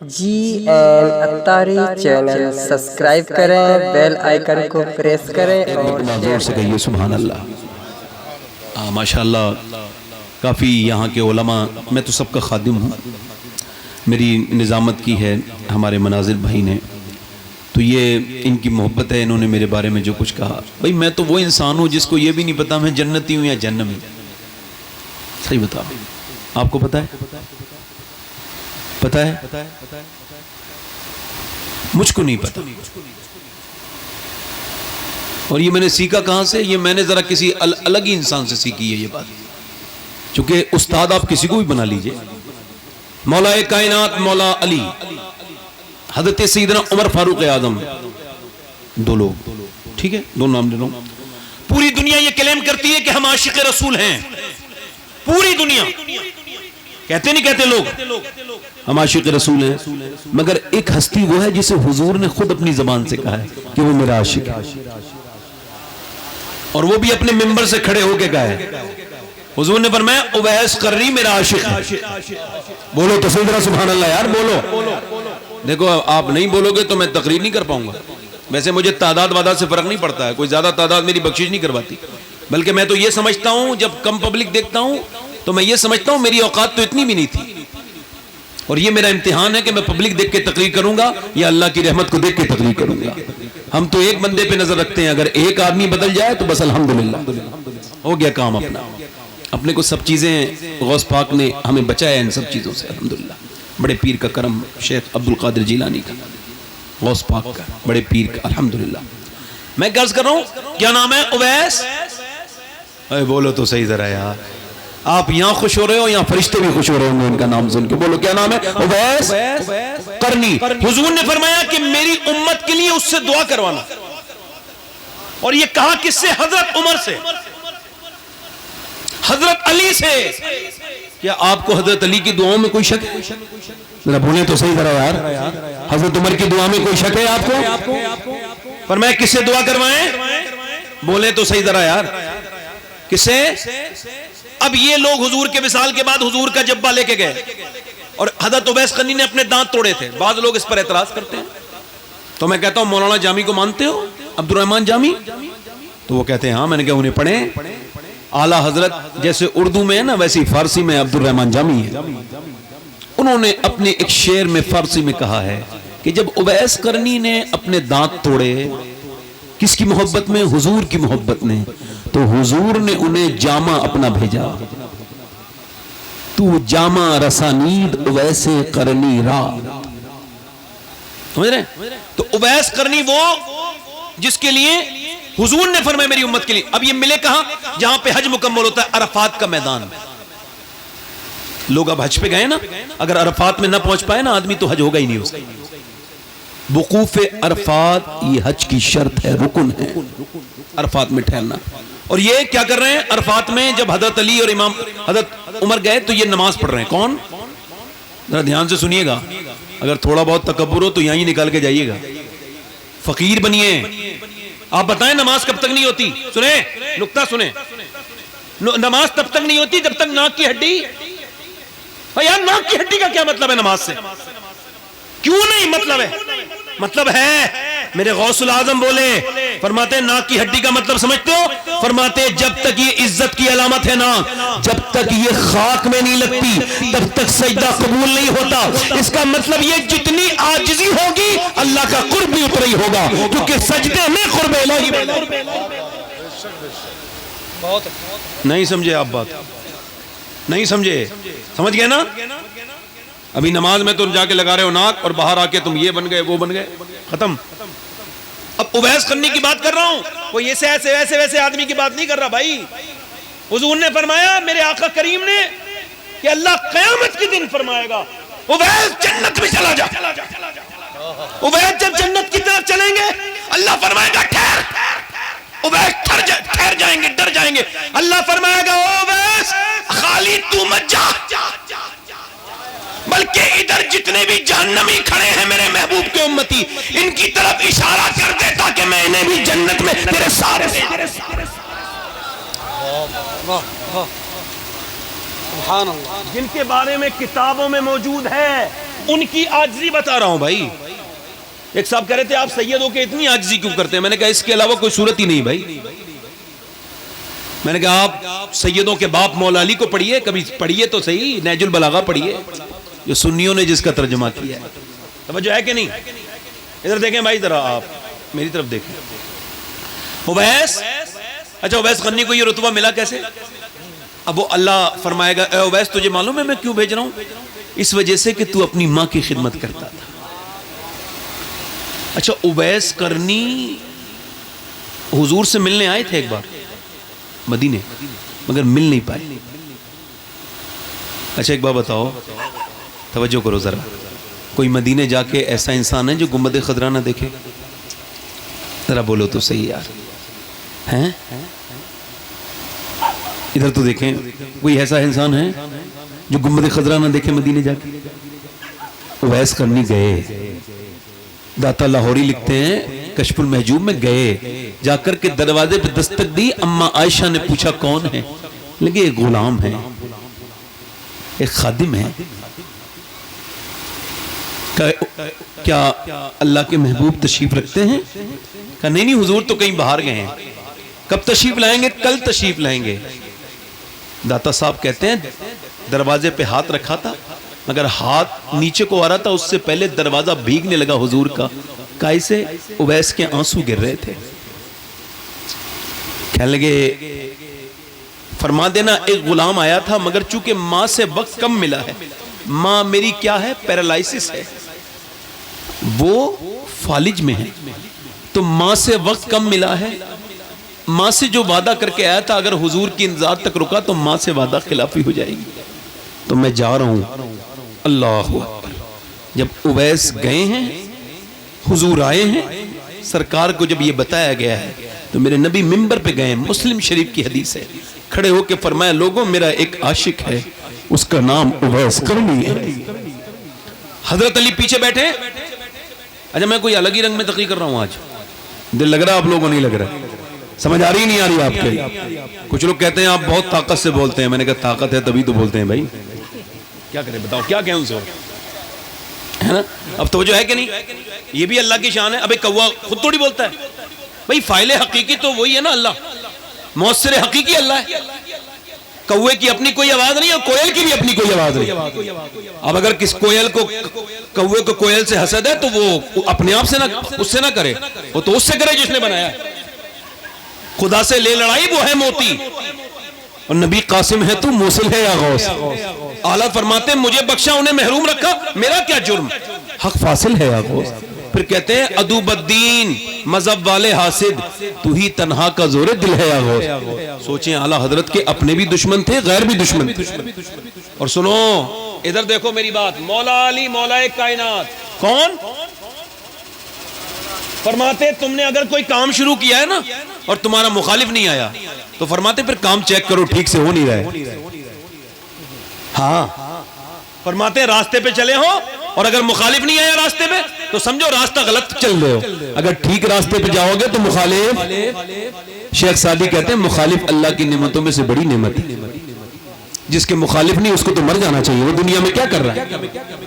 GN Attari channel subscribe کریں، bell icon کو press کریں اور زور سے کہیے سبحان اللہ۔ ماشاءاللہ کافی یہاں کے علماء، میں تو سب کا خادم ہوں، میری نظامت کی ہے ہمارے مناظر بھائی نے، تو یہ ان کی محبت ہے، انہوں نے میرے بارے میں جو کچھ کہا۔ بھئی میں تو وہ انسان ہوں جس کو یہ بھی نہیں پتا میں جنتی ہوں یا جہنمی۔ صحیح بتا، آپ کو پتا ہے؟ پتا ہے؟ مجھ کو نہیں پتا۔ اور یہ میں نے سیکھا کہاں سے؟ یہ میں نے ذرا کسی الگ ہی انسان سے سیکھی ہے یہ بات، چونکہ استاد آپ کسی کو بھی بنا لیجئے۔ مولا کائنات مولا علی، حضرت سیدنا عمر فاروق اعظم، دو لوگ، ٹھیک ہے، دو نام لے لوں۔ پوری دنیا یہ کلیم کرتی ہے کہ ہم عاشق رسول ہیں، پوری دنیا کہتے نہیں کہتے لوگ ہم عاشق رسول ہیں، مگر ایک ہستی وہ ہے جسے حضور نے خود اپنی زبان سے کہا ہے کہ وہ میرا عاشق ہے، اور وہ بھی اپنے ممبر سے کھڑے ہو کے کہا ہے۔ حضور نے فرمایا اویس قرنی میرا عاشق ہے۔ بولو تو صحیح طرح سبحان اللہ یار، بولو۔ دیکھو آپ نہیں بولو گے تو میں تقریر نہیں کر پاؤں گا۔ ویسے مجھے تعداد وعداد سے فرق نہیں پڑتا ہے، کوئی زیادہ تعداد میری بخشش نہیں کرواتی، بلکہ میں تو یہ سمجھتا ہوں جب کم پبلک دیکھتا ہوں تو میں یہ سمجھتا ہوں میری اوقات تو اتنی بھی نہیں تھی، اور یہ میرا امتحان ہے کہ میں پبلک دیکھ کے تقریر کروں گا یا اللہ کی رحمت کو دیکھ کے تقریر کروں گا۔ ہم تو ایک بندے پہ نظر رکھتے ہیں، اگر ایک آدمی بدل جائے تو بس الحمدللہ ہو گیا کام اپنا۔ اپنے کو سب چیزیں غوث پاک نے ہمیں بچایا ان سب چیزوں سے الحمدللہ۔ بڑے پیر کا کرم، شیخ عبدالقادر جیلانی کا، غوث پاک کا، بڑے پیر کا الحمدللہ۔ میں عرض کر رہا ہوں کیا نام ہے؟ اویس۔ اے بولو تو صحیح ذرا یار، آپ یہاں خوش ہو رہے ہو یہاں فرشتے بھی خوش ہو رہے ہوں گے ان کا نام سن کے۔ بولو کیا نام ہے؟ اویس قرنی۔ حضور نے فرمایا کہ میری امت کے لیے اس سے دعا کروانا، اور یہ کہا کس سے؟ حضرت عمر سے، حضرت علی سے۔ کیا آپ کو حضرت علی کی دعاؤں میں کوئی شک ہے؟ ذرا بولیں تو صحیح ذرا یار، حضرت عمر کی دعا میں کوئی شک ہے آپ کو؟ فرمایا کس سے دعا کروائیں؟ بولیں تو صحیح ذرا یار، کس سے؟ اب یہ لوگ حضور کے وصال کے بعد حضور کا جبہ لے کے گئے، اور حضرت اویس قرنی نے اپنے دانت توڑے تھے۔ بعض لوگ اس پر اعتراض کرتے ہیں، تو میں کہتا ہوں مولانا جامی کو مانتے ہو؟ عبد الرحمن جامی؟ تو وہ کہتے ہیں ہاں۔ میں نے کہا انہیں پڑھیں، اعلیٰ حضرت جیسے اردو میں ہے نا ویسے فارسی میں عبد الرحمن جامی ہے۔ انہوں نے اپنے ایک شعر میں فارسی میں کہا ہے کہ جب اویس قرنی نے اپنے دانت توڑے، کس کی محبت میں؟ حضور کی محبت میں، تو حضور نے انہیں جامہ اپنا بھیجا، تو جامہ رسانید اویس قرنی را۔ سمجھ رہے ہیں؟ تو اویس قرنی وہ جس کے لیے حضور نے فرمایا میری امت کے لیے۔ اب یہ ملے کہاں؟ جہاں پہ حج مکمل ہوتا ہے، عرفات کا میدان۔ لوگ اب حج پہ گئے نا، اگر عرفات میں نہ پہنچ پائے نا آدمی تو حج ہوگا ہی نہیں اس کا۔ وقوف عرفات یہ حج کی شرط ہے، رکن ہے، عرفات میں ٹھہرنا۔ اور یہ کیا کر رہے ہیں؟ عرفات میں جب حضرت علی اور امام حضرت عمر گئے تو یہ نماز پڑھ رہے ہیں۔ کون؟ ذرا دھیان سے سنیے گا، اگر تھوڑا بہت تکبر ہو تو یہاں ہی نکال کے جائیے گا، فقیر بنیے۔ آپ بتائیں نماز کب تک نہیں ہوتی؟ سنیں نکتہ سنیں، نماز تب تک نہیں ہوتی جب تک ناک کی ہڈی، یار ناک کی ہڈی کا کیا مطلب ہے نماز سے؟ کیوں نہیں مطلب ہے؟ مطلب ہے، میرے غوث العظم بولے، فرماتے ہیں ناک کی ہڈی کا مطلب سمجھتے ہو؟ فرماتے جب تک یہ عزت کی علامت ہے نا، جب تک یہ خاک میں نہیں لگتی تب تک سجدہ قبول نہیں ہوتا۔ اس کا مطلب یہ جتنی عاجزی ہوگی اللہ کا قرب بھی اتنا ہی ہوگا، کیونکہ سجدے میں قرب الہی۔ نہیں سمجھے آپ بات؟ نہیں سمجھے؟ سمجھ گئے نا؟ ابھی نماز میں تم جا کے لگا رہے ہو ناک، اور باہر آ کے تم یہ بن گئے وہ بن گئے، ختم۔ اب اویس قرنی کی بات کر رہا ہوں، کوئی ایسے ایسے ویسے آدمی کی بات نہیں کر رہا بھائی۔ حضور نے فرمایا میرے آقا کریم نے کہ اللہ قیامت کے دن فرمائے گا اویس جنت میں چلا جا۔ اویس جب جنت کی طرف چلیں گے اللہ فرمائے گا ٹھہر، اویس ٹھہر جائیں گے، ڈر جائیں گے۔ اللہ فرمائے گا اویس خالی تو مت جا، بلکہ ادھر جتنے بھی جہنمی کھڑے ہیں میرے محبوب کے امتی، ان کی طرف اشارہ کر دے تاکہ میں انہیں بھی جنت میں تیرے ساتھ سبحان اللہ، جن کے بارے میں کتابوں میں موجود ہے ان کی عاجزی بتا رہا ہوں بھائی. ایک صاحب کہہ رہے تھے آپ سیدوں کے اتنی عاجزی کیوں کرتے ہیں؟ میں نے کہا اس کے علاوہ کوئی صورت ہی نہیں بھائی. میں نے کہا آپ سیدوں کے باپ مولا علی کو پڑھیے، کبھی پڑھیے تو صحیح، نہج البلاغہ پڑھیے جو سنیوں نے جس کا ترجمہ کیا ہے. توجہ ہے کہ نہیں؟ ادھر دیکھیں بھائی، ذرا آپ میری طرف دیکھیں. اویس، اچھا اویس قرنی کو یہ رتبہ ملا کیسے؟ اب وہ اللہ فرمائے گا اے اویس تجھے معلوم ہے میں کیوں بھیج رہا ہوں؟ اس وجہ سے کہ تو اپنی ماں کی خدمت کرتا تھا. اچھا اویس قرنی حضور سے ملنے آئے تھے ایک بار مدینے، مگر مل نہیں پائے. اچھا ایک بار بتاؤ، توجہ کرو ذرا، کوئی مدینے جا کے ایسا انسان ہے جو گنبد خضرا نہ دیکھے؟ ذرا بولو تو صحیح یار، ہیں؟ ادھر تو دیکھیں، کوئی ایسا انسان ہے جو گنبد خضرا نہ دیکھے مدینے جا کے؟ اویس قرنی گئے. داتا لاہوری لکھتے ہیں کشف المحجوب میں گئے، جا کر کے دروازے پہ دستک دی. اما عائشہ نے پوچھا کون ہے؟ لگے ایک غلام ہے، ایک خادم ہے. کیا اللہ کے محبوب تشریف رکھتے ہیں؟ کہا نہیں نہیں حضور تو کہیں باہر گئے ہیں. کب تشریف لائیں گے؟ کل تشریف لائیں گے. داتا صاحب کہتے ہیں دروازے پہ ہاتھ رکھا تھا، مگر ہاتھ نیچے کو آ رہا تھا اس سے پہلے دروازہ بھیگنے لگا حضور کا. کائی سے؟ اویس کے آنسو گر رہے تھے. کہنے لگے فرما دینا ایک غلام آیا تھا، مگر چونکہ ماں سے وقت کم ملا ہے، ماں میری کیا ہے؟ پیرالائسس ہے، وہ فالج میں ہے، تو ماں سے وقت کم ملا ہے. ماں سے جو وعدہ کر کے آیا تھا اگر حضور کی انتظار تک رکا تو ماں سے وعدہ خلافی ہو جائے گی، تو میں جا رہا ہوں. اللہ اکبر. جب اویس گئے ہیں، حضور آئے ہیں، سرکار کو جب یہ بتایا گیا ہے تو میرے نبی منبر پہ گئے. مسلم شریف کی حدیث ہے، کھڑے ہو کے فرمایا لوگوں میرا ایک عاشق ہے، اس کا نام اویس قرنی ہے. حضرت علی پیچھے بیٹھے. اچھا میں کوئی الگ ہی رنگ میں تقریر کر رہا ہوں آج، دل لگ رہا آپ لوگوں نہیں لگ رہا؟ سمجھ آ رہی نہیں آ رہی آپ کے؟ کچھ لوگ کہتے ہیں آپ بہت طاقت سے بولتے ہیں. میں نے کہا طاقت ہے تبھی تو بولتے ہیں بھائی، کیا کریں بتاؤ، کیا کہیں ان سے، ہے نا؟ اب توجہ ہے کہ نہیں؟ یہ بھی اللہ کی شان ہے. اب ایک کوا خود تھوڑی بولتا ہے بھائی، فاعل حقیقی تو وہی ہے نا اللہ، مؤثر حقیقی اللہ ہے. کوے کی اپنی کوئی آواز نہیں اور کوئل کی بھی اپنی کوئی آواز نہیں. اب اگر کس کوئل کو کوے کو کوئل سے حسد ہے تو وہ اپنے آپ سے نہ اس سے نہ کرے، وہ تو اس سے کرے جس نے بنایا ہے. خدا سے لے لڑائی وہ ہے موتی، اور نبی قاسم ہے تو موصل ہے یا غوث. اعلیٰ فرماتے ہیں مجھے بخشا انہیں محروم رکھا، میرا کیا جرم؟ حق فاصل ہے یا غوث. پھر کہتے ہیں ادوب الدین مذہب والے حاسد، تو ہی تنہا کا زور دل ہے یا غوث. سوچیں اعلیٰ حضرت کے اپنے بھی دشمن تھے، غیر بھی دشمن تھے. اور سنو ادھر دیکھو میری بات، مولا علی مولا کائنات کون؟ فرماتے تم نے اگر کوئی کام شروع کیا ہے نا اور تمہارا مخالف نہیں آیا تو فرماتے پھر کام چیک کرو ٹھیک سے ہو نہیں رہا ہے. ہاں فرماتے راستے پہ چلے ہو اور اگر مخالف نہیں آیا راستے پہ تو سمجھو راستہ غلط چل رہے ہو. اگر ٹھیک راستے پہ جاؤ گے تو مخالف، شیخ سعدی کہتے ہیں مخالف اللہ کی نعمتوں میں سے بڑی نعمت ہے. جس کے مخالف نہیں اس کو تو مر جانا چاہیے، وہ دنیا میں کیا کر رہا ہے؟